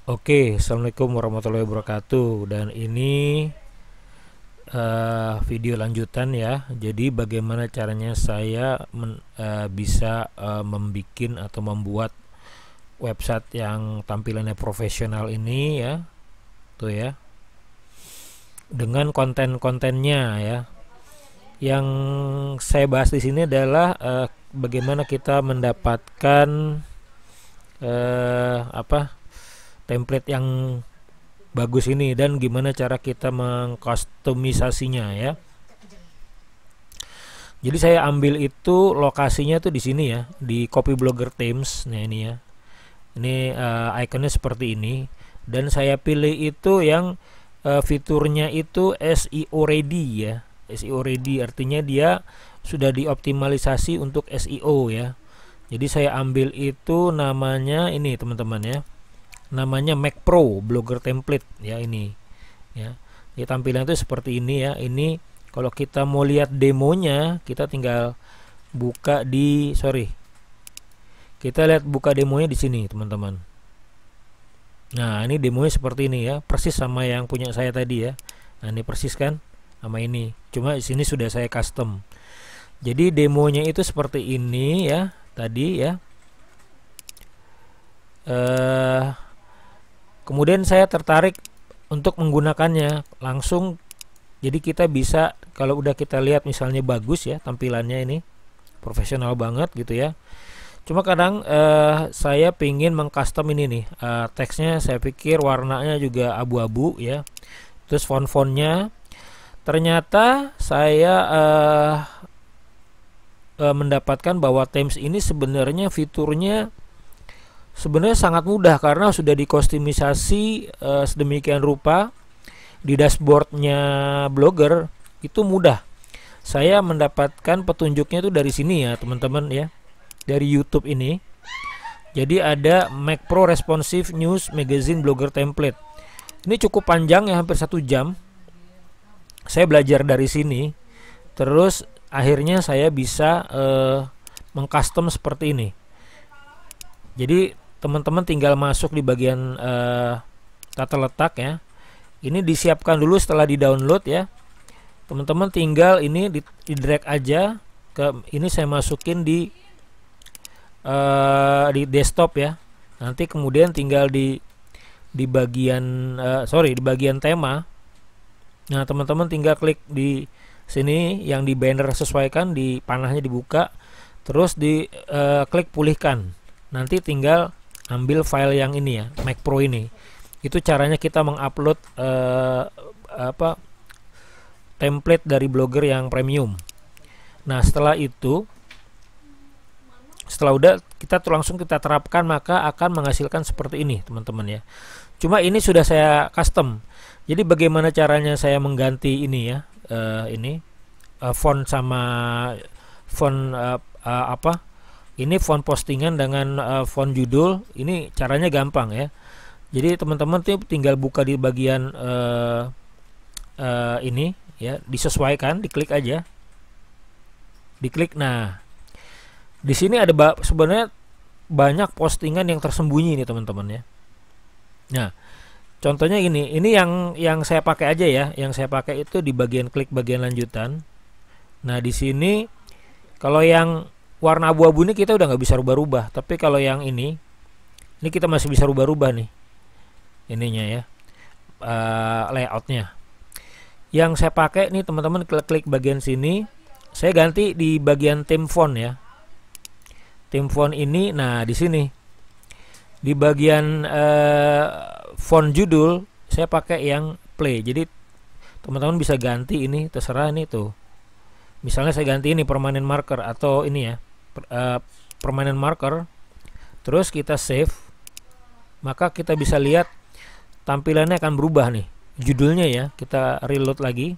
Oke, assalamualaikum warahmatullahi wabarakatuh. Dan ini video lanjutan ya. Jadi bagaimana caranya saya bisa membuat atau membuat website yang tampilannya profesional ini ya, tuh ya, dengan konten-kontennya ya. Yang saya bahas di sini adalah bagaimana kita mendapatkan template yang bagus ini dan gimana cara kita mengkustomisasinya ya. Jadi saya ambil itu lokasinya tuh di sini ya, di Copyblogger Themes. Nah ini ya, ini ikonnya seperti ini. Dan saya pilih itu yang fiturnya itu SEO ready ya. SEO ready artinya dia sudah dioptimalisasi untuk SEO ya. Jadi saya ambil itu namanya ini teman-teman ya, namanya Mac Pro Blogger Template ya ini ya. Jadi tampilan itu seperti ini ya. Ini kalau kita mau lihat demonya, kita tinggal buka di kita lihat buka demonya di sini teman-teman. Nah ini demonya seperti ini ya, persis sama yang punya saya tadi ya. Nah ini persis kan sama ini, cuma di sini sudah saya custom. Jadi demonya itu seperti ini ya tadi ya. Kemudian saya tertarik untuk menggunakannya langsung. Jadi kita bisa, kalau udah kita lihat misalnya bagus ya tampilannya, ini profesional banget gitu ya. Cuma kadang saya pingin mengcustom ini nih, teksnya saya pikir warnanya juga abu-abu ya. Terus font-fontnya, ternyata saya mendapatkan bahwa Themes ini sebenarnya fiturnya sebenarnya sangat mudah karena sudah dikostumisasi sedemikian rupa di dashboardnya Blogger. Itu mudah. Saya mendapatkan petunjuknya itu dari sini ya teman-teman ya, dari YouTube ini. Jadi ada Mac Pro Responsive News Magazine Blogger Template. Ini cukup panjang ya, hampir 1 jam. Saya belajar dari sini. Terus akhirnya saya bisa mengcustom seperti ini. Jadi teman-teman tinggal masuk di bagian tata letak ya. Ini disiapkan dulu setelah di-download ya. Teman-teman tinggal ini di drag aja ke ini, saya masukin di desktop ya. Nanti kemudian tinggal di bagian di bagian tema. Nah, teman-teman tinggal klik di sini yang di banner sesuaikan, di panahnya dibuka, terus di klik pulihkan. Nanti tinggal ambil file yang ini ya, Mac Pro ini. Itu caranya kita mengupload template dari Blogger yang premium. Nah setelah itu, setelah udah kita langsung kita terapkan, maka akan menghasilkan seperti ini teman-teman ya. Cuma ini sudah saya custom. Jadi bagaimana caranya saya mengganti ini ya, font sama font ini font postingan dengan font judul. Ini caranya gampang ya. Jadi teman-teman tuh tinggal buka di bagian ini ya, disesuaikan, diklik aja, diklik. Nah di sini ada sebenarnya banyak postingan yang tersembunyi nih teman-teman ya. Nah contohnya ini yang saya pakai aja ya, yang saya pakai itu di bagian klik bagian lanjutan. Nah di sini kalau yang warna abu-abu ini kita udah nggak bisa rubah-rubah, tapi kalau yang ini kita masih bisa rubah-rubah nih ininya ya, layoutnya. Yang saya pakai nih teman-teman, klik bagian sini, saya ganti di bagian theme font ya, theme font ini. Nah di sini di bagian font judul saya pakai yang play. Jadi teman-teman bisa ganti ini, terserah ini tuh. Misalnya saya ganti ini permanent marker atau ini ya, permanent marker. Terus kita save, maka kita bisa lihat tampilannya akan berubah nih, judulnya ya. Kita reload lagi.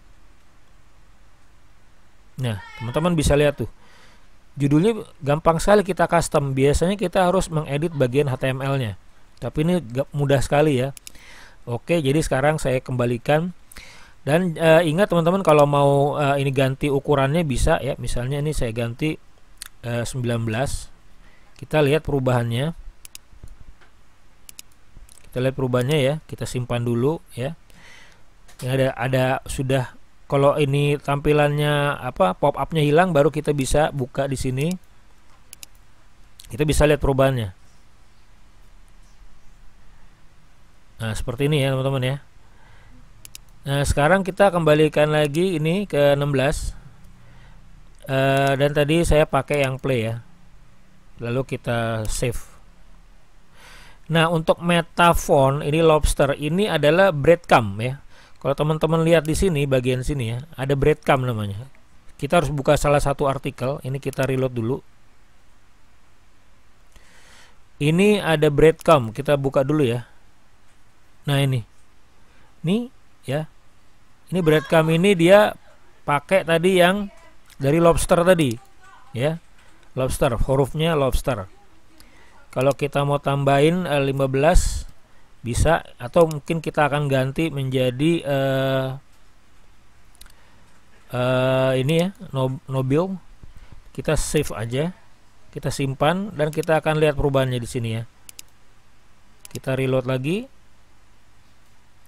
Nah teman-teman bisa lihat tuh, judulnya gampang sekali kita custom. Biasanya kita harus mengedit bagian HTML nya, tapi ini mudah sekali ya. Oke, jadi sekarang saya kembalikan. Dan ingat teman-teman, kalau mau ini ganti ukurannya bisa ya. Misalnya ini saya ganti 19. Kita lihat perubahannya. Kita lihat perubahannya ya, kita simpan dulu ya. Ini ada sudah, kalau ini tampilannya apa, pop up-nya hilang, baru kita bisa buka di sini. Kita bisa lihat perubahannya. Nah, seperti ini ya teman-teman ya. Nah, sekarang kita kembalikan lagi ini ke 16. Dan tadi saya pakai yang play ya. Lalu kita save. Nah, untuk metafont ini lobster ini adalah breadcrumb ya. Kalau teman-teman lihat di sini bagian sini ya, ada breadcrumb namanya. Kita harus buka salah satu artikel. Ini kita reload dulu. Ini ada breadcrumb, kita buka dulu ya. Nah, ini ya. Ini breadcrumb, ini dia pakai tadi yang dari lobster tadi ya. Lobster, hurufnya lobster. Kalau kita mau tambahin 15 bisa, atau mungkin kita akan ganti menjadi ini ya, Nobil. Kita save aja, kita simpan, dan kita akan lihat perubahannya di sini ya. Kita reload lagi.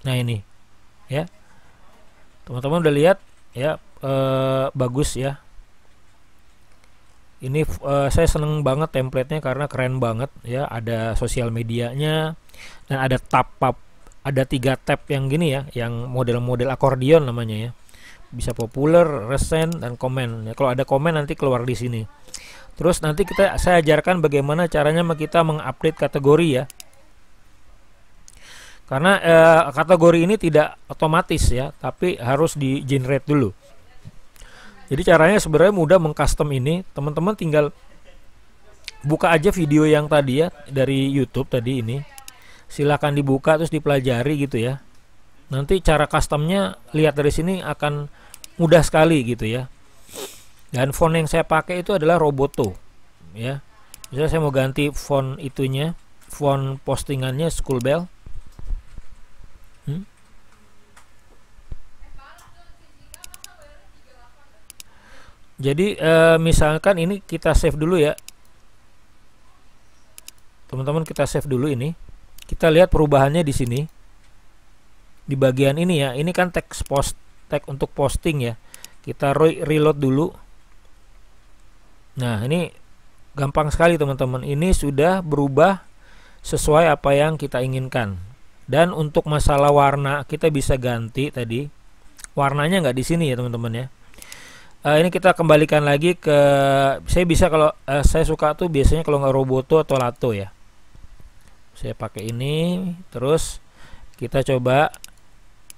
Nah, ini ya, teman-teman udah lihat ya, bagus ya. Ini saya seneng banget template-nya karena keren banget ya. Ada sosial medianya dan ada tab, ada 3 tab yang gini ya, yang model-model akordion namanya ya. Bisa populer, recent, dan komen. Ya, kalau ada komen nanti keluar di sini. Terus nanti saya ajarkan bagaimana caranya kita mengupdate kategori ya. Karena kategori ini tidak otomatis ya, tapi harus di generate dulu. Jadi caranya sebenarnya mudah mengcustom ini. Teman-teman tinggal buka aja video yang tadi ya dari YouTube tadi ini. Silakan dibuka terus dipelajari gitu ya. Nanti cara customnya lihat dari sini akan mudah sekali gitu ya. Dan font yang saya pakai itu adalah Roboto ya. Misalnya saya mau ganti font itunya, font postingannya Schoolbell. Jadi misalkan ini kita save dulu ya teman-teman, kita save dulu ini. Kita lihat perubahannya di sini di bagian ini ya. Ini kan tag untuk posting ya. Kita reload dulu. Nah, ini gampang sekali teman-teman. Ini sudah berubah sesuai apa yang kita inginkan. Dan untuk masalah warna kita bisa ganti tadi. Warnanya nggak di sini ya teman-teman ya. Ini kita kembalikan lagi ke, saya bisa kalau saya suka tuh biasanya kalau nggak Roboto atau Lato ya. Saya pakai ini, terus kita coba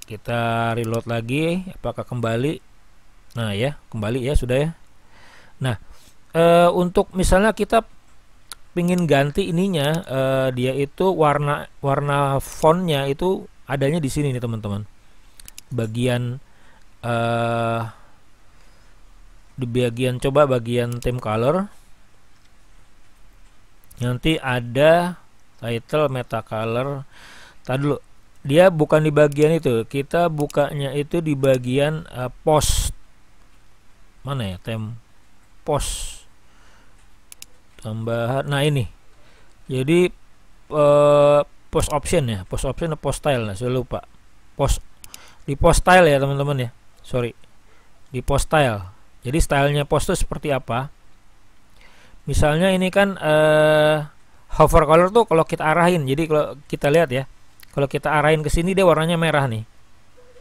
kita reload lagi, apakah kembali? Nah ya, kembali ya, sudah ya. Nah, untuk misalnya kita pingin ganti ininya, dia itu warna fontnya itu adanya di sini nih teman-teman. Bagian di bagian theme color, nanti ada title, meta color. Tadi dulu, dia bukan di bagian itu, kita bukanya itu di bagian post. Mana ya, theme post tambahan. Nah, ini jadi post option ya, post option atau post style. Nah, saya lupa, di post style ya teman-teman ya, sorry, di post style. Jadi stylenya post itu seperti apa? Misalnya ini kan hover color tuh kalau kita arahin. Jadi kalau kita lihat ya, kalau kita arahin ke sini dia warnanya merah nih.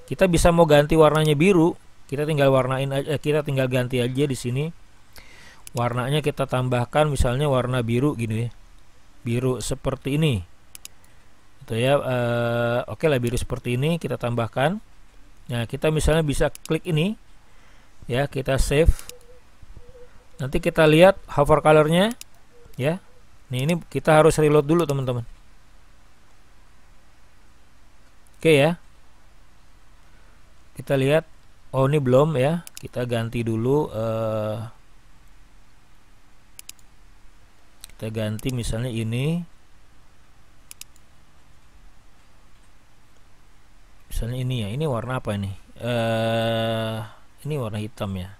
Kita bisa mau ganti warnanya biru, kita tinggal warnain aja, kita tinggal ganti aja di sini. Warnanya kita tambahkan misalnya warna biru gini ya. Biru seperti ini. Itu ya, oke lah, biru seperti ini kita tambahkan. Nah, kita misalnya bisa klik ini. Ya, kita save. Nanti kita lihat hover colornya ya. Nih, ini kita harus reload dulu teman-teman. Oke ya. Kita lihat, oh ini belum ya. Kita ganti dulu. Kita ganti misalnya ini. Misalnya ini ya. Ini warna apa ini? Ini warna hitam ya.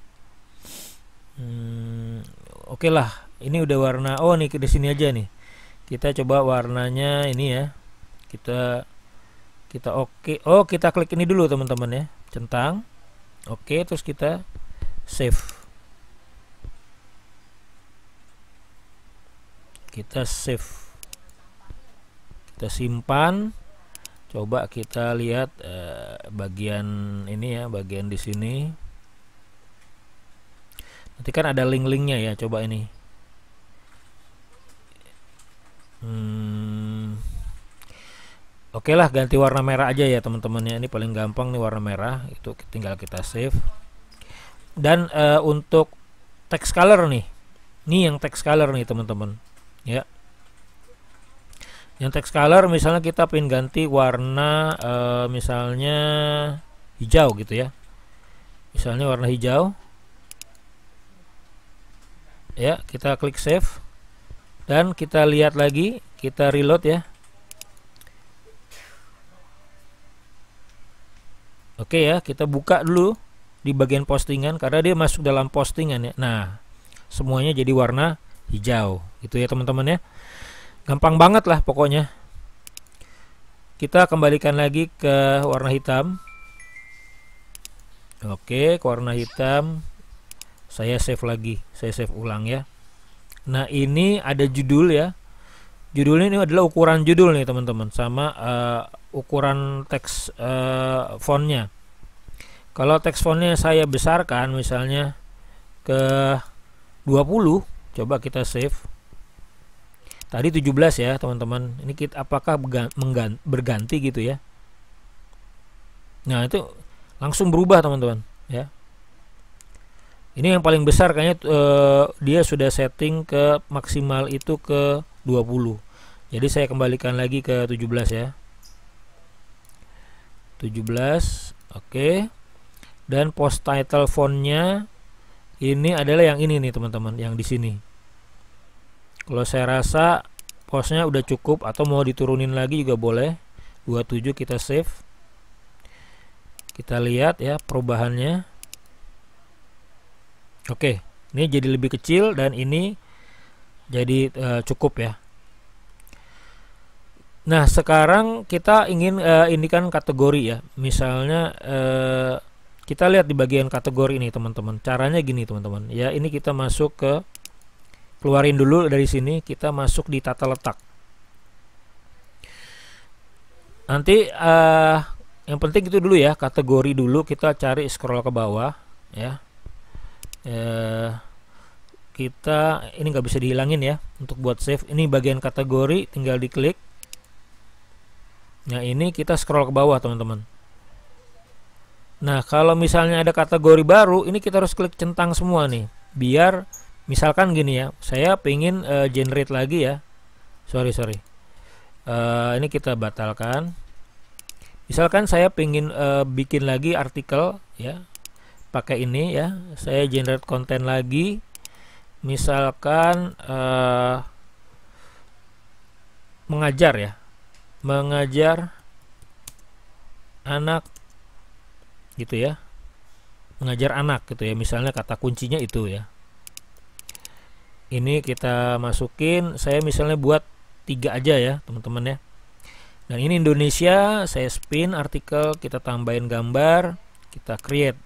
Oke lah, ini udah warna. Oh nih, di sini aja nih. Kita coba warnanya ini ya. Kita oke. Oh, kita klik ini dulu teman-teman ya, centang. Oke, terus kita save. Kita simpan. Coba kita lihat bagian ini ya, bagian di sini. Nanti kan ada link-linknya ya, coba ini. Oke lah, ganti warna merah aja ya teman-teman ya. Ini paling gampang nih, warna merah. Itu tinggal kita save. Dan untuk text color nih. Ini yang text color nih teman-teman. Ya. Yang text color misalnya kita pengen ganti warna misalnya hijau gitu ya. Misalnya warna hijau. Ya, kita klik save. Dan kita lihat lagi, kita reload ya. Oke ya, kita buka dulu di bagian postingan karena dia masuk dalam postingan ya. Nah, semuanya jadi warna hijau gitu ya teman-teman ya. Gampang banget lah pokoknya. Kita kembalikan lagi ke warna hitam. Oke, ke warna hitam. Saya save lagi, saya save ulang ya. Nah, ini ada judul ya. Judulnya ini adalah ukuran judul nih teman-teman, sama ukuran teks fontnya. Kalau teks fontnya saya besarkan misalnya ke 20, coba kita save. Tadi 17 ya teman-teman. Ini kita apakah berganti gitu ya. Nah, itu langsung berubah teman-teman ya. Ini yang paling besar kayaknya dia sudah setting ke maksimal itu ke 20. Jadi saya kembalikan lagi ke 17 ya. 17. Oke. Dan post title fontnya ini adalah yang ini nih teman-teman, yang di sini. Kalau saya rasa postnya udah cukup atau mau diturunin lagi juga boleh. 27 kita save. Kita lihat ya perubahannya. Oke, ini jadi lebih kecil dan ini jadi cukup ya. Nah, sekarang kita ingin ini kan kategori ya. Misalnya kita lihat di bagian kategori ini teman-teman. Caranya gini teman-teman. Ya, ini kita masuk ke, keluarin dulu dari sini, kita masuk di tata letak. Nanti yang penting itu dulu ya, kategori dulu, kita cari scroll ke bawah ya. Kita ini nggak bisa dihilangin ya untuk buat save. Ini bagian kategori, tinggal diklik. Nah, ini kita scroll ke bawah teman-teman. Nah, kalau misalnya ada kategori baru, ini kita harus klik centang semua nih. Biar misalkan gini ya, saya pengen generate lagi ya. Sorry. Ini kita batalkan. Misalkan saya pengen bikin lagi artikel ya, pakai ini ya. Saya generate konten lagi. Misalkan mengajar ya. Mengajar anak gitu ya, mengajar anak gitu ya, misalnya kata kuncinya itu ya. Ini kita masukin, saya misalnya buat 3 aja ya teman-teman ya. Dan ini Indonesia, saya spin artikel, kita tambahin gambar, kita create.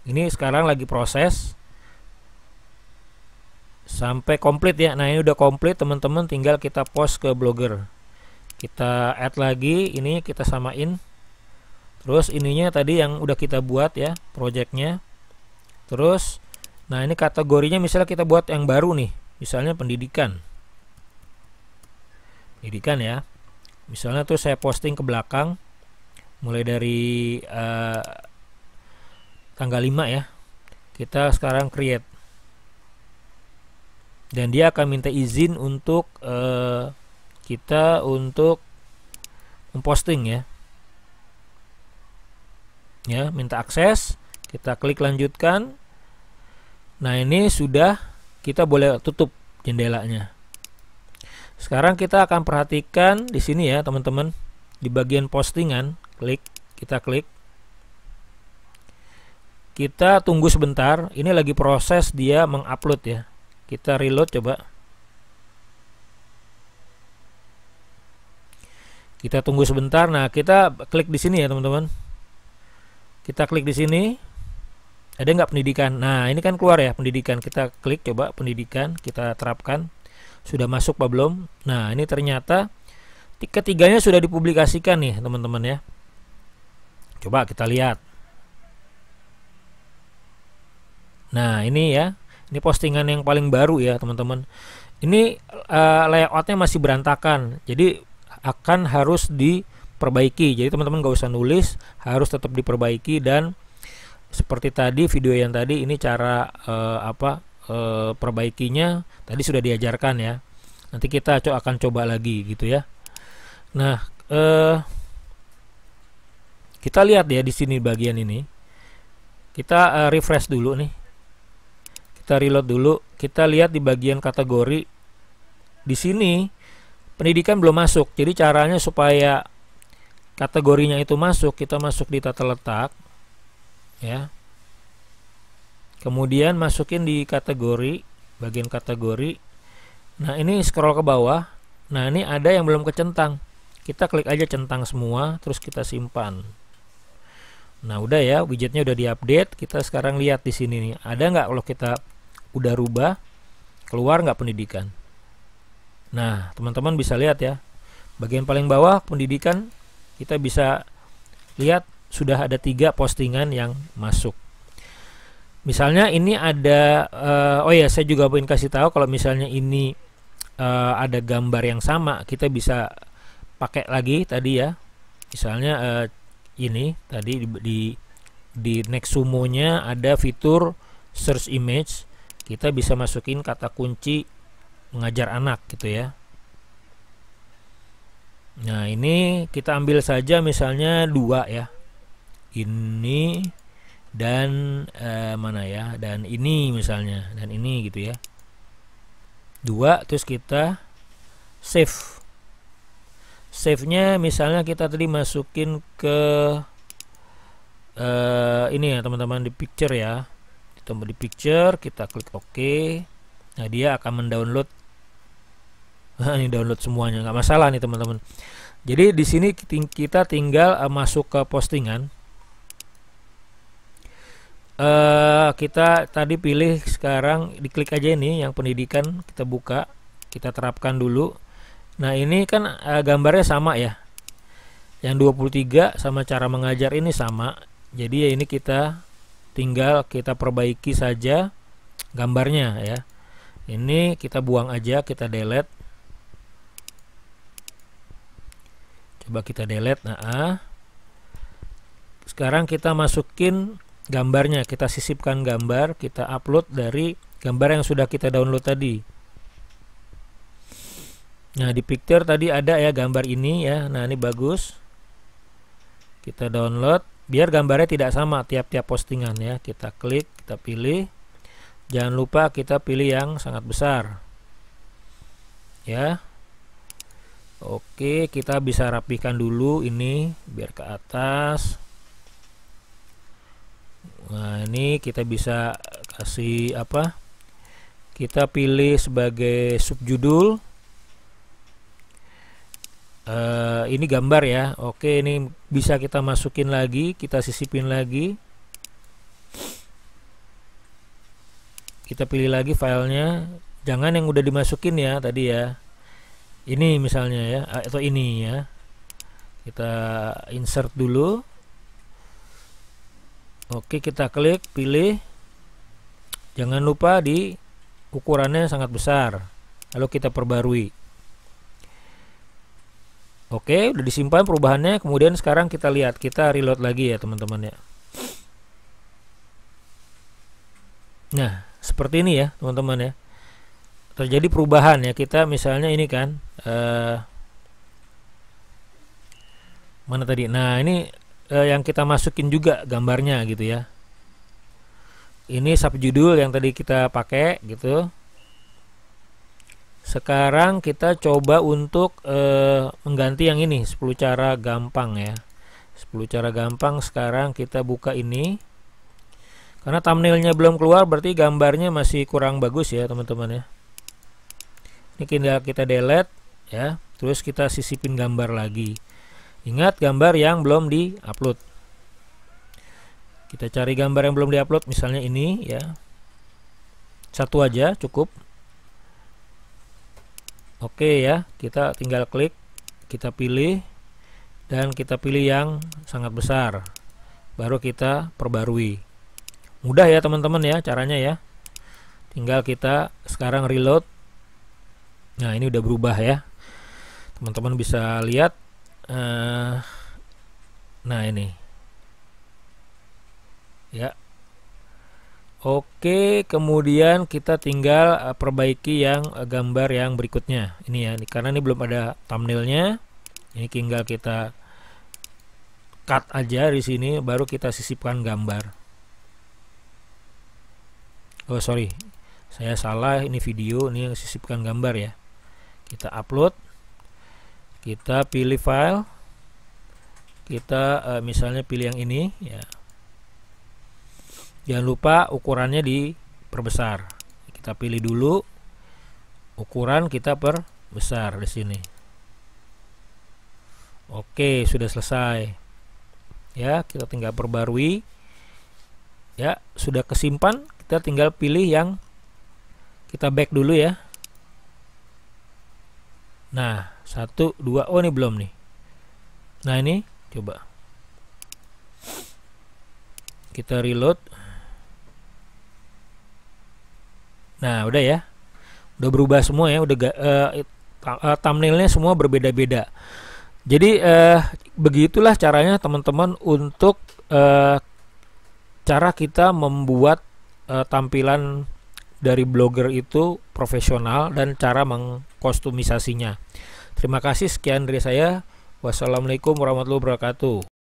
Ini sekarang lagi proses sampai komplit ya. Nah, ini udah komplit teman-teman, tinggal kita post ke Blogger. Kita add lagi, ini kita samain. Terus ininya tadi yang udah kita buat ya, projectnya. Terus, nah ini kategorinya misalnya kita buat yang baru nih, misalnya pendidikan. Pendidikan ya. Misalnya tuh saya posting ke belakang, mulai dari tanggal 5 ya. Kita sekarang create. Dan dia akan minta izin untuk kita untuk memposting ya. Ya, minta akses, kita klik lanjutkan. Nah, ini sudah, kita boleh tutup jendelanya. Sekarang kita akan perhatikan di sini ya teman-teman, di bagian postingan, kita klik. Kita tunggu sebentar, ini lagi proses dia mengupload ya. Kita reload coba. Kita tunggu sebentar. Nah, kita klik di sini ya teman-teman. Kita klik di sini. Ada nggak pendidikan? Nah, ini kan keluar ya pendidikan. Kita klik coba pendidikan, kita terapkan. Sudah masuk apa belum? Nah, ini ternyata ketiganya sudah dipublikasikan nih teman-teman ya. Coba kita lihat. Nah, ini ya. Ini postingan yang paling baru ya teman-teman. Ini layoutnya masih berantakan. Jadi akan harus diperbaiki. Jadi teman-teman gak usah nulis, harus tetap diperbaiki. Dan seperti tadi video yang tadi, ini cara perbaikinya tadi sudah diajarkan ya. Nanti kita akan coba lagi gitu ya. Nah, kita lihat ya di sini bagian ini. Kita refresh dulu nih. Kita reload dulu. Kita lihat di bagian kategori. Di sini pendidikan belum masuk. Jadi caranya supaya kategorinya itu masuk, kita masuk di tata letak ya. Kemudian masukin di kategori, bagian kategori. Nah, ini scroll ke bawah. Nah, ini ada yang belum kecentang. Kita klik aja centang semua, terus kita simpan. Nah, udah ya, widgetnya udah diupdate. Kita sekarang lihat di sini nih, ada nggak kalau kita udah rubah, keluar nggak pendidikan? Nah, teman-teman bisa lihat ya, bagian paling bawah pendidikan, kita bisa lihat sudah ada 3 postingan yang masuk. Misalnya ini ada, oh ya, saya juga ingin kasih tahu kalau misalnya ini ada gambar yang sama, kita bisa pakai lagi tadi ya. Misalnya ini tadi di Nexsumo-nya ada fitur search image, kita bisa masukin kata kunci mengajar anak gitu ya. Nah, ini kita ambil saja misalnya 2 ya. Ini dan mana ya, dan ini misalnya, dan ini gitu ya. 2, terus kita save-nya misalnya kita tadi masukin ke ini ya teman-teman, di picture ya. Ditambah di picture, kita klik OK. Nah, dia akan mendownload. Ini download semuanya, nggak masalah nih teman-teman. Jadi di sini kita tinggal masuk ke postingan. Kita tadi pilih, sekarang diklik aja ini yang pendidikan, kita buka, kita terapkan dulu. Nah, ini kan gambarnya sama ya, yang 23 sama cara mengajar ini sama. Jadi ya ini kita tinggal kita perbaiki saja gambarnya ya. Ini kita buang aja, kita delete. Coba kita delete. Nah, sekarang kita masukin gambarnya, kita sisipkan gambar, kita upload dari gambar yang sudah kita download tadi. Nah, di picture tadi ada ya gambar ini ya. Nah, ini bagus. Kita download biar gambarnya tidak sama tiap-tiap postingan ya. Kita klik, kita pilih. Jangan lupa kita pilih yang sangat besar. Ya. Oke, kita bisa rapikan dulu ini biar ke atas. Nah, ini kita bisa kasih apa? Kita pilih sebagai subjudul. Ini gambar ya. Oke, ini bisa kita masukin lagi, kita sisipin lagi. Kita pilih lagi filenya. Jangan yang udah dimasukin ya tadi ya. Ini misalnya ya, atau ini ya. Kita insert dulu. Oke, kita klik, pilih. Jangan lupa di ukurannya sangat besar. Lalu kita perbarui. Oke, udah disimpan perubahannya. Kemudian sekarang kita lihat, kita reload lagi ya teman-teman ya. Nah, seperti ini ya teman-teman ya. Terjadi perubahan ya. Kita misalnya ini kan mana tadi? Nah, ini yang kita masukin juga gambarnya gitu ya. Ini subjudul yang tadi kita pakai gitu. Sekarang kita coba untuk mengganti yang ini, 10 cara gampang ya. 10 cara gampang. Sekarang kita buka ini. Karena thumbnailnya belum keluar, berarti gambarnya masih kurang bagus ya teman-teman ya. Ini kita delete ya. terus kita sisipin gambar lagi. Ingat, gambar yang belum di-upload. Kita cari gambar yang belum di-upload, misalnya ini ya. Satu aja cukup. Oke ya, kita tinggal klik, kita pilih, dan kita pilih yang sangat besar. Baru kita perbarui. Mudah ya teman-teman ya caranya ya. Tinggal kita sekarang reload. Nah, ini udah berubah ya. Teman-teman bisa lihat. Nah, ini. Ya. Oke, kemudian kita tinggal perbaiki yang gambar yang berikutnya. Ini ya, karena ini belum ada thumbnailnya. Ini tinggal kita cut aja di sini, baru kita sisipkan gambar. Oh sorry, saya salah, ini video, ini yang sisipkan gambar ya. Kita upload, kita pilih file, kita misalnya pilih yang ini ya. Jangan lupa ukurannya diperbesar. Kita pilih dulu ukuran, kita perbesar di sini. Oke, sudah selesai. Ya, kita tinggal perbarui. Ya, sudah kesimpan. Kita tinggal pilih yang kita back dulu ya. Nah, 1, 2. Oh, ini belum nih. Nah, ini coba. Kita reload. Nah, udah ya. Udah berubah semua ya, udah thumbnailnya semua berbeda-beda. Jadi begitulah caranya teman-teman untuk cara kita membuat tampilan dari blogger itu profesional dan cara mengkostumisasinya. Terima kasih, sekian dari saya. Wassalamualaikum warahmatullahi wabarakatuh.